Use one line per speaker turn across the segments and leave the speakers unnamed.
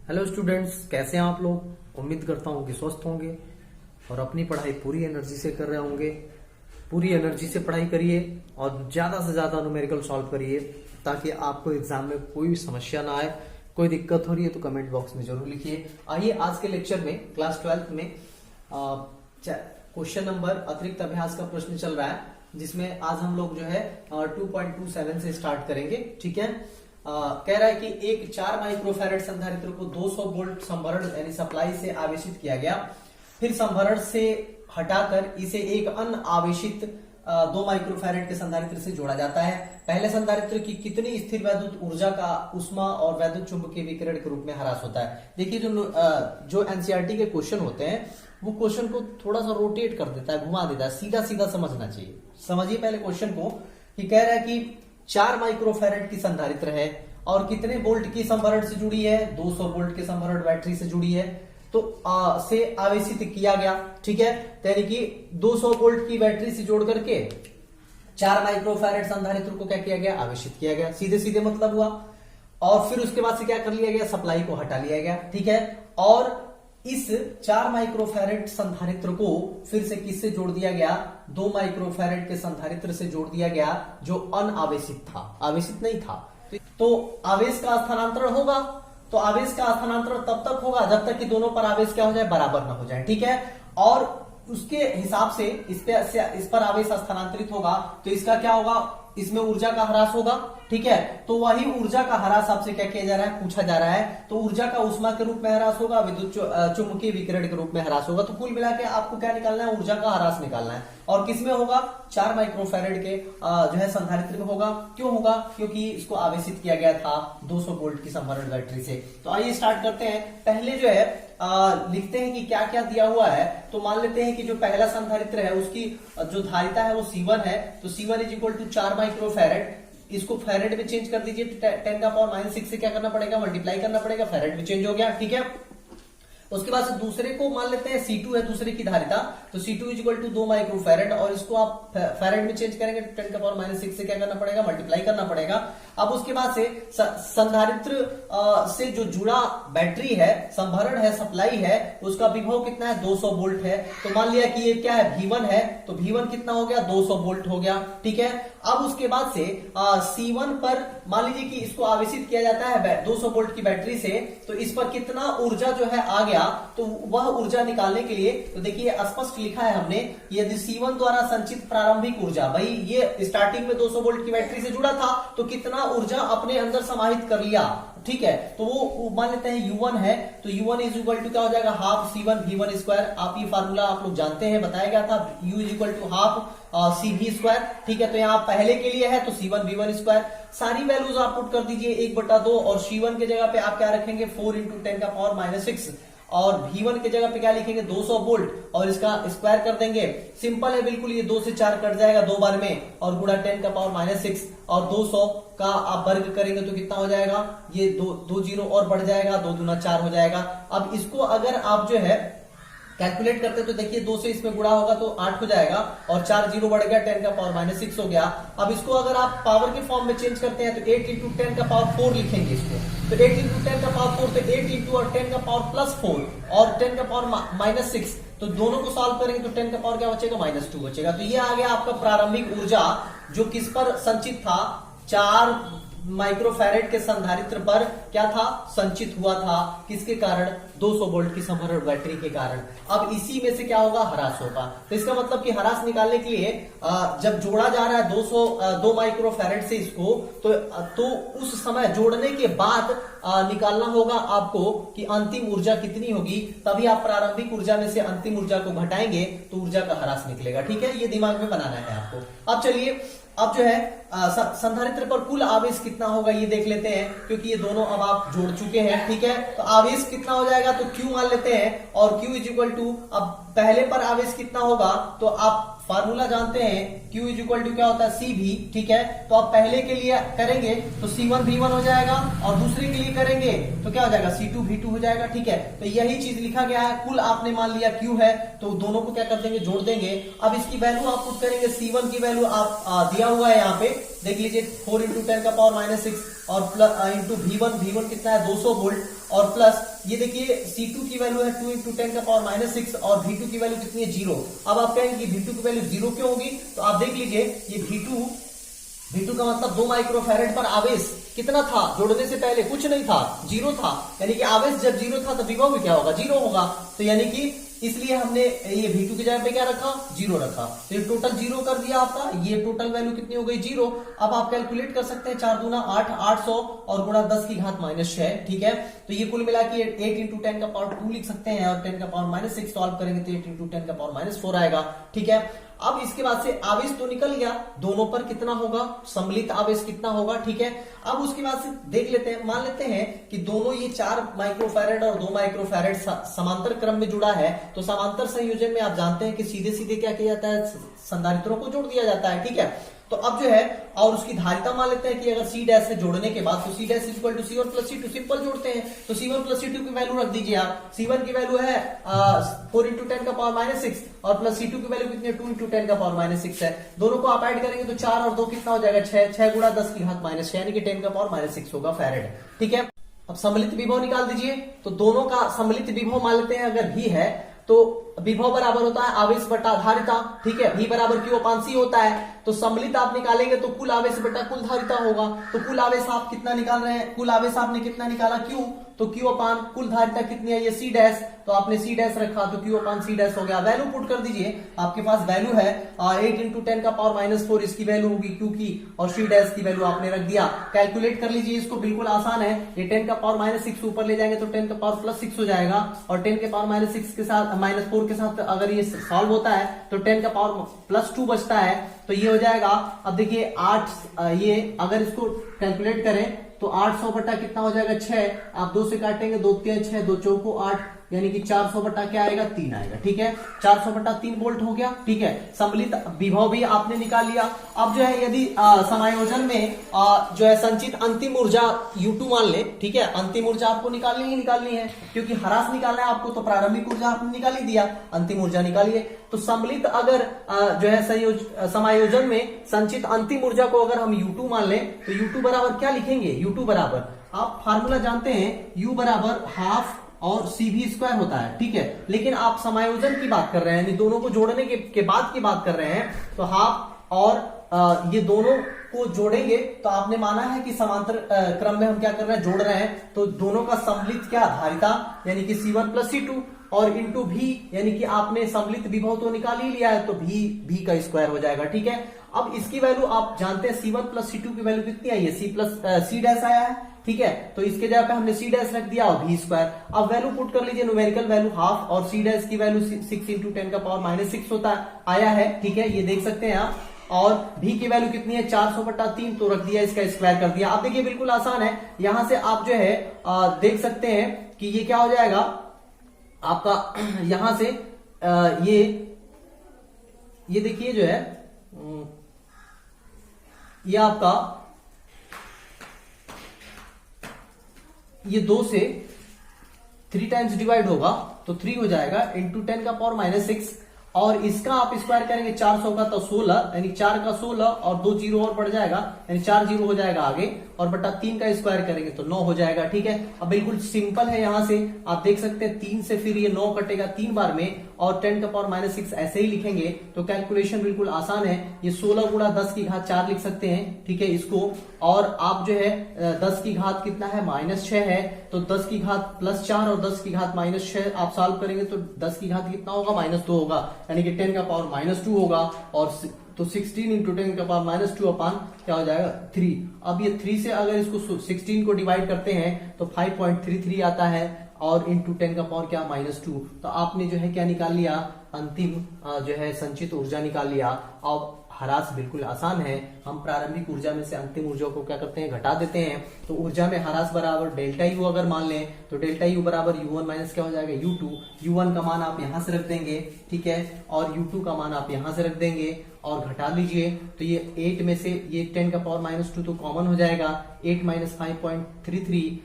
Hello students, कैसे हैं आप लोग। उम्मीद करता हूं कि स्वस्थ होंगे और अपनी पढ़ाई पूरी एनर्जी से कर रहे होंगे। पूरी एनर्जी से पढ़ाई करिए और ज्यादा से ज्यादा न्यूमेरिकल सॉल्व करिए ताकि आपको एग्जाम में कोई भी समस्या ना आए। कोई दिक्कत हो रही है तो कमेंट बॉक्स में जरूर लिखिए। आइए आज के लेक्चर में क्लास 12 में क्वेश्चन नंबर अतिरिक्त अभ्यास का प्रश्न चल रहा है, जिसमें आज हम लोग जो है 2.27 से स्टार्ट करेंगे। ठीक है। कह रहा है कि एक 4 माइक्रोफैरेड संधारित्र को 200 वोल्ट संभरण यानी सप्लाई से आवेशित किया गया, फिर संभरण से हटाकर इसे एक अन्य आवेशित 2 माइक्रोफैरेड के संधारित्र से जोड़ा जाता है। पहले संधारित्र की कितनी स्थिर वैद्युत ऊर्जा का उष्मा और वैद्युत चुंबकीय विकिरण के रूप में ह्रास होता है। देखिए जो एनसीईआरटी के क्वेश्चन होते हैं वो क्वेश्चन को थोड़ा सा रोटेट कर देता है, घुमा देता है, सीधा सीधा समझना चाहिए। समझिए पहले क्वेश्चन को कि कह रहा है कि 4 माइक्रोफैरेड की संधारित्र है और कितने वोल्ट की संभरण से जुड़ी है, 200 वोल्ट के संभरण बैटरी से जुड़ी है, तो से आवेशित किया गया। ठीक है, यानी कि 200 वोल्ट की बैटरी से जोड़ करके 4 माइक्रोफैरेड संधारित्र को क्या किया गया, आवेशित किया गया। सीधे सीधे मतलब हुआ। और फिर उसके बाद से क्या कर लिया गया, सप्लाई को हटा लिया गया। ठीक है, और इस 4 माइक्रोफैरेड संधारित्र को फिर से किससे जोड़ दिया गया, 2 माइक्रोफैरेड के संधारित्र से जोड़ दिया गया जो अनावेशित था, आवेशित नहीं था। तो आवेश का स्थानांतरण होगा, तो आवेश का स्थानांतरण तब तक होगा जब तक कि दोनों पर आवेश क्या हो जाए, बराबर ना हो जाए। ठीक है, और उसके हिसाब से इस पर आवेश स्थानांतरित होगा तो इसका क्या होगा, इसमें ऊर्जा का ह्रास होगा। ठीक है, तो वही ऊर्जा का ह्रास आपसे क्या किया जा रहा है, पूछा जा रहा है। तो ऊर्जा का उष्मा के रूप में ह्रास होगा, विद्युत चुंबकीय विकिरण के रूप में ह्रास होगा। तो कुल मिला के आपको क्या निकालना है, ऊर्जा का ह्रास निकालना है। और किसमें होगा, 4 माइक्रोफैरेड के जो है संधारित्र में होगा। क्यों होगा, क्योंकि इसको आवेशित किया गया था 200 वोल्ट की संभरण बैटरी से। तो आइए स्टार्ट करते हैं। पहले जो है लिखते हैं कि क्या क्या दिया हुआ है। तो मान लेते हैं कि जो पहला संधारित्र है उसकी जो धारिता है वो C1 है। तो C1 is equal to 4 microfarad. इसको फैरेड में चेंज कर दीजिए, 10⁻⁻⁶ से क्या करना पड़ेगा, मल्टीप्लाई करना पड़ेगा। फैरेड में चेंज हो गया। ठीक है, उसके बाद से दूसरे को मान लेते हैं C2 है दूसरे की धारिता। तो C2 is equal to 2 microfarad और इसको आप फैरेड में चेंज करेंगे, 10⁻⁻⁶ से क्या करना पड़ेगा, मल्टीप्लाई करना पड़ेगा। अब उसके बाद से संधारित्र से जो जुड़ा बैटरी है, संभरण है, सप्लाई है, उसका विभव कितना है, 200 वोल्ट है। तो मान लिया कि ये क्या है, V1 है। तो V1 कितना हो गया, 200 वोल्ट हो गया। ठीक है, अब उसके बाद से C1 पर मान लीजिए कि इसको आवेशित किया जाता है 200 वोल्ट की बैटरी से, तो इस पर कितना ऊर्जा जो है आ गया। तो वह ऊर्जा निकालने के लिए तो देखिए स्पष्ट लिखा है हमने, यदि C1 द्वारा संचित प्रारंभिक ऊर्जा, भाई ये स्टार्टिंग में 200 वोल्ट की बैटरी से जुड़ा था तो कितना ऊर्जा अपने अंदर समाहित कर लिया। ठीक है, तो वो मान लेते हैं U1 है। तो U1 इज इक्वल टू क्या हो जाएगा, हाफ C1 V1 स्क्वायर। आप ये फार्मूला आप लोग जानते हैं, बताया गया था, U is equal to half CV square. ठीक है, तो यहाँ पहले के लिए है तो C1 V1 स्क्वायर। सारी वैल्यूज आप पुट कर दीजिए 1/2 और C1 के जगह पे आप क्या रखेंगे, 4 × 10⁻⁻⁶ और V1 के जगह पे क्या लिखेंगे, 200 वोल्ट और इसका स्क्वायर कर देंगे। सिंपल है बिल्कुल, ये 2 से 4 कट जाएगा 2 बार में और गुणा 10⁻⁻⁶ और 200 का आप वर्ग करेंगे तो कितना हो जाएगा, ये 2 जीरो और बढ़ जाएगा, 2 दूना 4 हो जाएगा। अब इसको अगर आप जो है कैलकुलेट करते तो देखिए 2 से इसमें गुणा होगा तो 8 हो जाएगा और 4 जीरो बढ़ गया, 10⁻⁻⁶ हो गया। अब इसको अगर आप पावर के फॉर्म में चेंज करते हैं तो 8 × 10⁻⁴ लिखेंगे इसको। तो 8 × 10⁻⁴ तो 8 × और 10⁻+4 और 10⁻⁻⁶, तो दोनों को सॉल्व करेंगे तो 10 का पावर क्या बचेगा, -2 बचेगा। तो ये आ गया आपका प्रारंभिक ऊर्जा जो किस पर संचित था, 4 माइक्रोफैरेड के संधारित्र पर क्या था, संचित हुआ था। किसके कारण, 200 वोल्ट की संभरण बैटरी के कारण। अब इसी में से क्या होगा, ह्रास होगा। तो इसका मतलब कि ह्रास निकालने के लिए जब जोड़ा जा रहा है 2 माइक्रोफैरेड से इसको, तो उस समय जोड़ने के बाद निकालना होगा आपको कि अंतिम ऊर्जा कितनी होगी। तभी आप प्रारंभिक ऊर्जा में से अंतिम ऊर्जा को घटाएंगे तो ऊर्जा का ह्रास निकलेगा। ठीक है, ये दिमाग में बनाना है आपको। अब चलिए, अब जो है संधारित्र पर कुल आवेश कितना होगा ये देख लेते हैं, क्योंकि ये दोनों अब आप जोड़ चुके हैं। ठीक है, तो आवेश कितना हो जाएगा, तो Q मान लेते हैं और Q इज इक्वल टू, अब पहले पर आवेश कितना होगा तो आप फार्मूला जानते हैं, Q इज इक्वल टू क्या होता है, CV। ठीक है, तो आप पहले के लिए करेंगे तो C1 V1 हो जाएगा और दूसरे के लिए करेंगे तो क्या हो जाएगा, C2 V2 हो जाएगा। ठीक है, तो यही चीज लिखा गया है। कुल आपने मान लिया Q है तो दोनों को क्या कर देंगे, जोड़ देंगे। अब इसकी वैल्यू आप पुट करेंगे, C1 की वैल्यू आप दिया हुआ है यहाँ पे देख लीजिए 4 इंटू 10 का पावर माइनस 6 और प्लस इंटू V1 कितना है 200 वोल्ट और प्लस ये देखिए C2 की वैल्यू है 2 इंटू 10 का पावर माइनस 6 और V2 की वैल्यू कितनी है 0। अब आप कहेंगे V2 की वैल्यू 0 क्यों होगी, तो आप देख लीजिए ये V2 का मतलब 2 माइक्रोफैरेड पर आवेश कितना था, जोड़ने से पहले कुछ नहीं था, 0 था, यानी कि आवेश जब 0 था तो विभव भी क्या होगा 0 होगा। तो यानी कि इसलिए हमने ये V2 की जगह पे क्या रखा 0 रखा, तो ये टोटल 0 कर दिया आपका, ये टोटल वैल्यू कितनी हो गई 0। अब आप कैलकुलेट कर सकते हैं 4 दूना 8 800 और गुणा 10 की घात माइनस 6, ठीक है। तो ये कुल मिला के 8 इंटू 10 का पावर 2 लिख सकते हैं और 10 का पावर माइनस 6 सॉल्व करेंगे तो 8 इंटू 10 का पावर माइनस 4 आएगा, ठीक है। अब इसके बाद से आवेश तो निकल गया, दोनों पर कितना होगा सम्मिलित आवेश कितना होगा, ठीक है। अब उसके बाद से देख लेते हैं, मान लेते हैं कि दोनों ये 4 माइक्रोफैरेड और 2 माइक्रोफैरेड समांतर क्रम में जुड़ा है, तो समांतर संयोजन में आप जानते हैं कि सीधे सीधे क्या किया जाता है संधारित्रों को जोड़ दिया जाता है, ठीक है। तो अब जो है और उसकी धारिता मान लेते हैं कि अगर C डैश से जोड़ने के बाद तो C dash equal to C1 plus C2 simple जोड़ते हैं, तो C1 प्लस C2 की वैल्यू रख दीजिए आप। C1 की वैल्यू है 4 इंटू 10 का पावर माइनस 6 और प्लस C2 की वैल्यू कितनी है 2 इंटू 10 का पावर माइनस 6 है। दोनों को आप ऐड करेंगे तो 4 और 2 कितना हो जाएगा 6 गुणा 10 की घात माइनस 6 यानी कि 10 का पावर माइनस 6 होगा फैरेड, ठीक है। अब सम्मिलित विभव निकाल दीजिए, तो दोनों का सम्मिलित विभव मान लेते हैं अगर V है तो विभव बराबर होता है आवेश बटा धारिता, ठीक है। V बराबर Q अपान C होता है, तो सम्मिलित आप निकालेंगे तो कुल आवेश बटा कुल धारिता होगा। तो कुल आवेश आप कितना निकाल रहे हैं, कुल आवेश आपने कितना निकाला Q, तो Q अपान कुल धारिता कितनी है ये C डैश, तो आपने C डैश रखा तो Q अपान C डैश हो गया। वैल्यू पुट कर दीजिए, आपके पास वैल्यू है 8 इंटू 10 का पावर माइनस 4 इसकी वैल्यू होगी Q की और C डैश की वैल्यू आपने रख दिया। कैलकुलेट कर लीजिए इसको, बिल्कुल आसान है। ये 10 का पावर माइनस 6 ऊपर ले जाएंगे तो 10 का पावर प्लस 6 हो जाएगा और 10 के पावर माइनस 6 के साथ माइनस 4 के साथ अगर ये सॉल्व होता है तो 10 का पावर प्लस 2 बचता है, तो ये हो जाएगा। अब देखिए 8 ये अगर इसको कैलकुलेट करें तो 800 बटा कितना हो जाएगा 6, आप 2 से काटेंगे 2 3 6 2 चौको 8 यानी कि 400 बटा क्या आएगा 3 आएगा, ठीक है। 400 बटा 3 वोल्ट हो गया, ठीक है। सम्मिलित विभव भी आपने निकाल लिया। अब जो है यदि समायोजन में जो है संचित अंतिम ऊर्जा U2 मान ले, ठीक है। अंतिम ऊर्जा आपको निकालनी है क्योंकि ह्रास निकालना है आपको, तो प्रारंभिक ऊर्जा आपने निकाल ही दिया, अंतिम ऊर्जा निकालिए। तो सम्मिलित अगर जो है समायोजन में संचित अंतिम ऊर्जा को अगर हम U2 मान लें तो U2 बराबर क्या लिखेंगे, U2 बराबर आप फार्मूला जानते हैं U बराबर हाफ और CV स्क्वायर होता है, ठीक है। लेकिन आप समायोजन की बात कर रहे हैं, यानी दोनों को जोड़ने के बाद की बात कर रहे हैं, तो हाफ और ये दोनों को जोड़ेंगे तो आपने माना है कि समांतर क्रम में हम क्या कर रहे हैं जोड़ रहे हैं, तो दोनों का सम्मिलित क्या धारिता यानी कि C1 प्लस C2 और इंटू V यानी कि आपने सम्मिलित विभव तो निकाल ही लिया है तो V का स्क्वायर हो जाएगा, ठीक है। अब इसकी वैल्यू आप जानते हैं C1 प्लस C2 की वैल्यू कितनी आई है, C डैश आया है, ठीक है। तो इसके जगह पे हमने C डैश रख दिया और V स्क्वायर। अब वैल्यू पुट कर लीजिए, न्यूमेरिकल वैल्यू हाफ और C डैश की वैल्यू 6 इंटू 10 का पावर माइनस 6 होता आया है, ठीक है, ये देख सकते हैं आप। और V की वैल्यू कितनी है 400 बटा 3, तो रख दिया, इसका स्क्वायर कर दिया। आप देखिए बिल्कुल आसान है, यहां से आप जो है देख सकते हैं कि ये क्या हो जाएगा आपका, यहां से ये देखिए जो है ये आपका ये 2 से 3 टाइम्स डिवाइड होगा तो 3 हो जाएगा इंटू 10 का पावर माइनस 6 और इसका आप स्क्वायर करेंगे 400 का तो 16 यानी 4 का 16 और 2 जीरो और बढ़ जाएगा यानी 4 जीरो हो जाएगा आगे और बटा 3 का स्क्वायर करेंगे तो 9 हो जाएगा, ठीक है। अब बिल्कुल सिंपल है, यहां से आप देख सकते हैं 3 से फिर ये 9 कटेगा 3 बार में और 10 का पावर माइनस 6 ऐसे ही लिखेंगे तो कैलकुलेशन बिल्कुल आसान है। ये 16 गुणा 10 की घात 4 लिख सकते हैं, ठीक है इसको। और आप जो है 10 की घात कितना है माइनस 6 है तो 10 की घात प्लस 4 और 10 की घात माइनस 6 आप सॉल्व करेंगे तो 10 की घात कितना होगा माइनस 2 होगा यानी कि 10 का पावर माइनस 2 होगा और तो 16 इंटू 10 का पावर माइनस 2 अपान क्या हो जाएगा 3। अब ये 3 से अगर इसको 16 को डिवाइड करते हैं तो 5.33 आता है और इंटू 10 का पावर क्या माइनस 2। तो आपने जो है क्या निकाल लिया, अंतिम जो है संचित ऊर्जा निकाल लिया। अब ह्रास बिल्कुल आसान है, हम प्रारंभिक ऊर्जा में से अंतिम ऊर्जा को क्या करते हैं घटा देते हैं। तो ऊर्जा में ह्रास बराबर डेल्टा यू अगर मान लें तो डेल्टा यू बराबर U1 माइनस क्या हो जाएगा U2। U1 का मान आप यहां से रख देंगे, ठीक है, और U2 का मान आप यहां से रख देंगे और घटा लीजिए तो ये 8 में से ये 10 का पावर माइनस 2 तो कॉमन हो जाएगा, 8 माइनस 5.33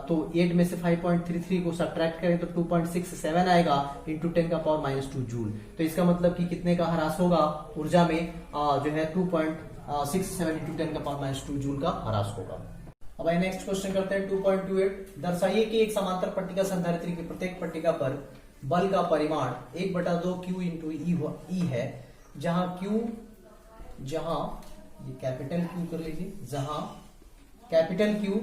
तो 8 में से 5.33 को सब्ट्रैक्ट करें तो 2.67 आएगा इंटू 10 का पावर माइनस 2 जूल। तो इसका मतलब कि कितने का ह्रास होगा ऊर्जा में जो है 670 × 10⁻² जूल का ह्रास होगा। अब आइए नेक्स्ट क्वेश्चन करते हैं 2.28। दर्शाइए कि एक समांतर पट्टिका संधारित्री की प्रत्येक पट्टिका पर बल का परिमाण 1/2 Q × E है, जहां ये कैपिटल Q कर लीजिए, जहां कैपिटल Q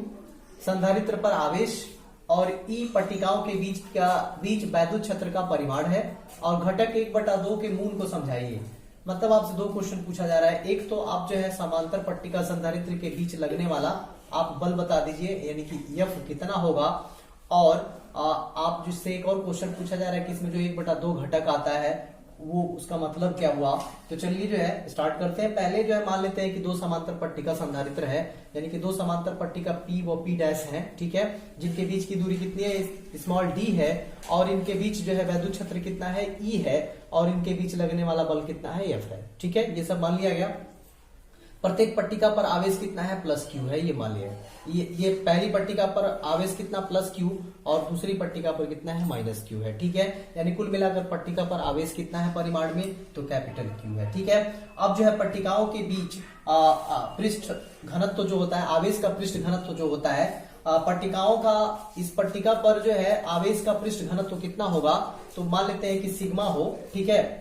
संधारित्र पर आवेश और E पट्टिकाओं के बीच वैद्युत क्षेत्र का परिमाण है, और घटक 1/2 के मूल को समझाइए। मतलब आपसे दो क्वेश्चन पूछा जा रहा है। एक तो आप जो है समांतर पट्टिका संधारित्र के बीच लगने वाला आप बल बता दीजिए, यानी कि F कितना होगा, और आप जिससे एक और क्वेश्चन पूछा जा रहा है कि इसमें जो 1/2 घटक आता है वो उसका मतलब क्या हुआ। तो चलिए जो है स्टार्ट करते हैं। पहले जो है मान लेते हैं कि दो समांतर पट्टिका संधारित्र है, यानी कि दो समांतर पट्टिका P व P' है, ठीक है, जिनके बीच की दूरी कितनी है, स्मॉल d है, और इनके बीच जो है वैद्युत क्षेत्र कितना है, E है, और इनके बीच लगने वाला बल कितना है, F है। ठीक है, ये सब मान लिया गया। प्रत्येक पट्टिका पर आवेश कितना है, +Q है, ये मान लिया। ये पहली पट्टिका पर आवेश कितना +Q, और दूसरी पट्टिका पर कितना है, -Q है। ठीक है, यानी कुल मिलाकर पट्टिका पर आवेश कितना है परिमाण में, तो कैपिटल Q है। ठीक है, अब जो है पट्टिकाओं के बीच पृष्ठ घनत्व जो होता है, आवेश का पृष्ठ घनत्व जो होता है पट्टिकाओं का, इस पट्टिका पर जो है आवेश का पृष्ठ घनत्व कितना होगा, तो मान लेते हैं कि सिग्मा हो। ठीक है,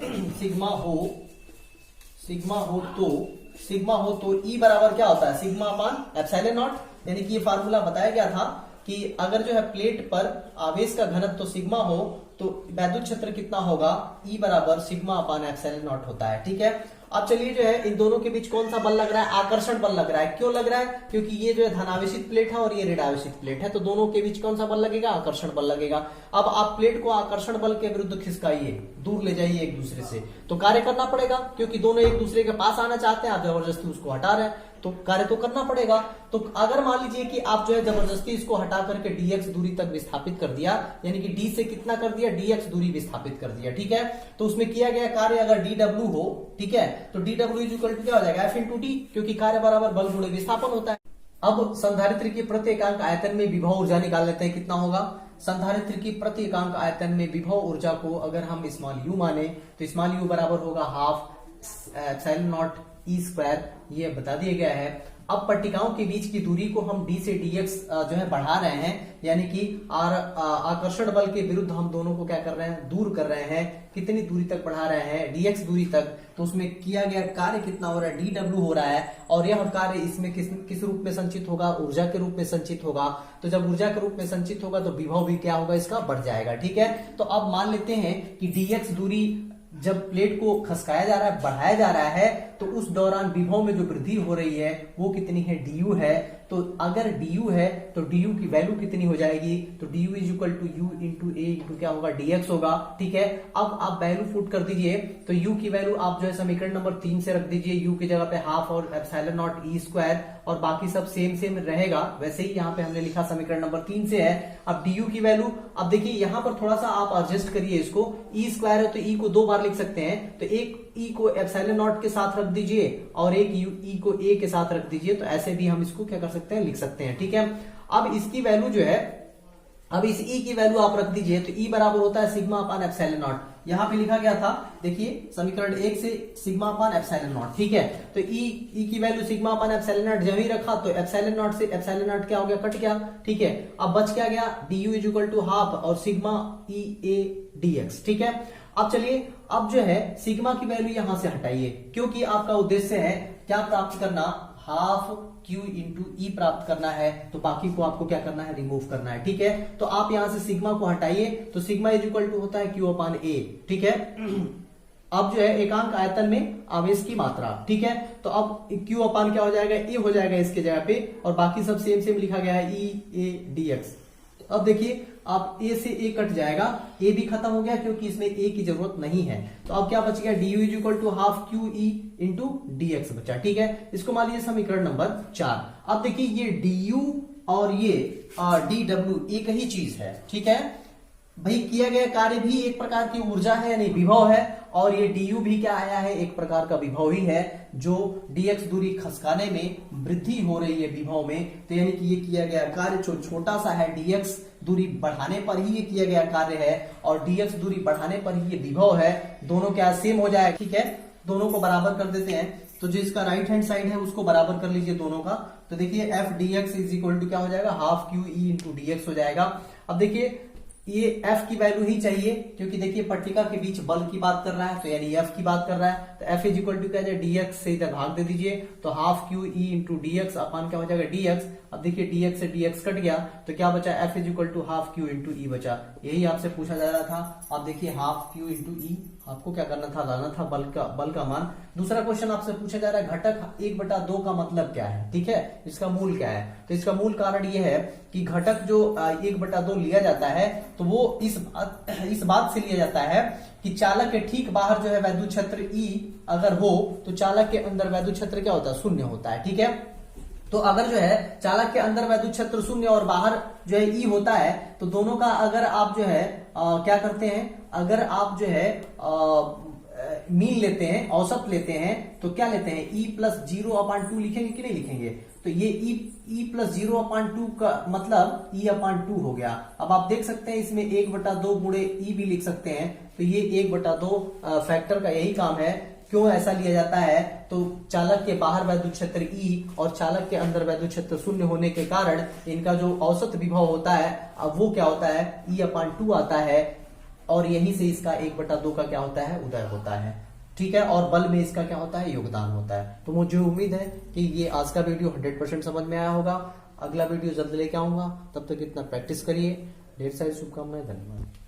सिग्मा हो तो E बराबर क्या होता है, सिग्मा अपान एप्सिलॉन नॉट। यानी कि ये फार्मूला बताया गया था कि अगर जो है प्लेट पर आवेश का घनत्व तो सिग्मा हो तो वैद्युत क्षेत्र कितना होगा, E बराबर सिग्मा अपान एप्सिलॉन नॉट होता है। ठीक है, अब चलिए जो है इन दोनों के बीच कौन सा बल लग रहा है, आकर्षण बल लग रहा है। क्यों लग रहा है, क्योंकि ये जो है धनावेशित प्लेट है और ये ऋणावेशित प्लेट है, तो दोनों के बीच कौन सा बल लगेगा, आकर्षण बल लगेगा। अब आप प्लेट को आकर्षण बल के विरुद्ध खिसकाइए, दूर ले जाइए एक दूसरे से, तो कार्य करना पड़ेगा, क्योंकि दोनों एक दूसरे के पास आना चाहते हैं, आप जबरदस्ती उसको हटा रहे हैं, तो कार्य तो करना पड़ेगा। तो अगर मान लीजिए कि आप जो है जबरदस्ती इसको हटा करके dx दूरी तक विस्थापित कर दिया, यानी कि d से कितना कर दिया, dx दूरी विस्थापित कर दिया। ठीक है, तो उसमें किया गया कार्य अगर dw हो, ठीक है, तो dw इक्वल टू क्या हो जाएगा, F × d, क्योंकि कार्य बराबर बल गुणे विस्थापन होता है। अब संधारित्र की प्रति एकांक आयतन में विभव ऊर्जा निकाल लेते हैं, कितना होगा। संधारित्र की प्रति एकांक आयतन में विभव ऊर्जा को अगर हम स्मॉल u माने तो स्मॉल u बराबर होगा ½ एप्सिलॉन नॉट E², ये बता दिया गया है। अब पट्टिकाओं के बीच की दूरी को हम d से dx जो है बढ़ा रहे हैं, यानी कि आकर्षण बल के विरुद्ध हम दोनों को क्या कर रहे हैं, दूर कर रहे हैं। कितनी दूरी तक बढ़ा रहे हैं, dx दूरी तक, तो उसमें किया गया कार्य कितना हो रहा है, dw हो रहा है, और यह कार्य इसमें किस रूप में संचित होगा, ऊर्जा के रूप में संचित होगा। तो जब ऊर्जा के रूप में संचित होगा तो विभव भी क्या होगा, इसका बढ़ जाएगा। ठीक है, तो अब मान लेते हैं कि dx दूरी जब प्लेट को खसकाया जा रहा है, बढ़ाया जा रहा है, तो उस दौरान विभव में जो वृद्धि हो रही है वो कितनी है, du है। तो अगर du है तो du की वैल्यू कितनी हो जाएगी, तो du is equal to u into a into क्या होगा, dx होगा। ठीक है, अब आप वैल्यू पुट कर दीजिए, तो u की वैल्यू आप जो है समीकरण नंबर 3 से रख दीजिए, u की जगह पे ½ और एप्सिलॉन नॉट E², और बाकी सब सेम रहेगा। वैसे ही यहाँ पे हमने लिखा समीकरण नंबर 3 से है। अब du की वैल्यू, अब देखिए यहाँ पर थोड़ा सा आप एडजस्ट करिए इसको, E² है तो E को 2 बार लिख सकते हैं, तो एक E को एप्सिलॉन नॉट के साथ रख दीजिए और एक E को A के साथ रख दीजिए, तो ऐसे भी हम इसको क्या कर सकते हैं, लिख सकते हैं। ठीक है, अब इसकी वैल्यू जो है, अब इस E की वैल्यू आप रख दीजिए, तो E बराबर होता है सिग्मा अपान एप्सिलॉन नॉट। यहाँ पे लिखा गया था, देखिए समीकरण 1 से सिग्मा अपान एप्सिलॉन नॉट। ठीक है, तो E की value sigma upon epsilon not जब ही रखा तो एप्सिलॉन नॉट से एप्सिलॉन नॉट क्या हो गया, कट गया। ठीक है, अब बच क्या गया, du इज इक्वल टू ½ और सिग्मा EA dx। ठीक है, अब चलिए, अब जो है सिग्मा की वैल्यू यहां से हटाइए, क्योंकि आपका उद्देश्य है क्या प्राप्त करना, ½ Q इंटू E प्राप्त करना है, तो बाकी को आपको क्या करना है, रिमूव करना है। ठीक है, तो आप यहां से सिग्मा को हटाइए, तो सिग्मा इज इक्वल टू होता है Q अपान A। ठीक है, अब जो है एकांक आयतन में आवेश की मात्रा। ठीक है, तो अब Q अपान क्या हो जाएगा, A हो जाएगा इसके जगह पे, और बाकी सब सेम लिखा गया है, EA dx। अब देखिए, आप A से A कट जाएगा, A भी खत्म हो गया क्योंकि इसमें A की जरूरत नहीं है, तो अब क्या बच गया, du is equal to ½ QE into dx बचा। ठीक है, इसको मान लीजिए समीकरण नंबर 4। अब देखिए ये du और ये dw एक ही चीज है। ठीक है भाई, किया गया कार्य भी एक प्रकार की ऊर्जा है, यानी विभव है, और ये du भी क्या आया है, एक प्रकार का विभव ही है, जो dx दूरी खसकाने में वृद्धि हो रही है विभव में। तो यानी कि ये किया गया कार्य जो छोटा सा है, dx दूरी बढ़ाने पर ही ये किया गया कार्य है, और dx दूरी बढ़ाने पर ही ये विभव है। दोनों क्या सेम हो जाए। ठीक है, दोनों को बराबर कर देते हैं, तो जो इसका राइट हैंड साइड है उसको बराबर कर लीजिए दोनों का। तो देखिए f d x is equal to क्या हो जाएगा, half Q E into D x हो जाएगा। अब देखिए ये f की वैल्यू ही चाहिए, क्योंकि देखिए पट्टिका के बीच बल की बात कर रहा है, तो यानी f की बात कर रहा है। तो f इज इक्वल टू क्या है, dx से इधर भाग दे दीजिए, तो half Q E into D X upon क्या हो जाएगा dx। अब देखिए dx से dx कट गया, तो क्या बचा, f is equal to half Q into E बचा। यही आपसे पूछा जा रहा था। अब देखिए हाफ क्यू इंटू ई आपको क्या करना था, लाना था बल का मान। दूसरा क्वेश्चन आपसे पूछा जा रहा है घटक 1/2 का मतलब क्या है, ठीक है, इसका मूल क्या है। तो इसका मूल कारण यह है कि घटक जो 1/2 लिया जाता है तो वो इस बात से लिया जाता है कि चालक के ठीक बाहर जो है वैद्युत क्षेत्र E अगर हो तो चालक के अंदर वैद्युत क्षेत्र क्या होता है, शून्य होता है, ठीक है। तो अगर जो है चालक के अंदर वैद्युत क्षेत्र शून्य और बाहर जो है E होता है, तो दोनों का अगर आप जो है क्या करते हैं, अगर आप जो है मीन लेते हैं, औसत लेते हैं, तो क्या लेते हैं, E प्लस 0/2 लिखेंगे कि नहीं लिखेंगे। तो ये E प्लस 0/2 का मतलब E/2 हो गया। अब आप देख सकते हैं इसमें 1/2 गुणे E भी लिख सकते हैं, तो ये 1/2 फैक्टर का यही काम है। क्यों ऐसा लिया जाता है, तो चालक के बाहर वैद्युत क्षेत्र E और चालक के अंदर वैद्युत क्षेत्र शून्य होने के कारण इनका जो औसत विभव होता है अब वो क्या होता है, E/2 आता है, और यहीं से इसका 1/2 का क्या होता है, उदय होता है, ठीक है। और बल में इसका क्या होता है, योगदान होता है। तो मुझे उम्मीद है कि ये आज का वीडियो 100% समझ में आया होगा। अगला वीडियो जल्द लेके आऊंगा, तब तक इतना प्रैक्टिस करिए। ढेर सारी शुभकामनाएं, धन्यवाद।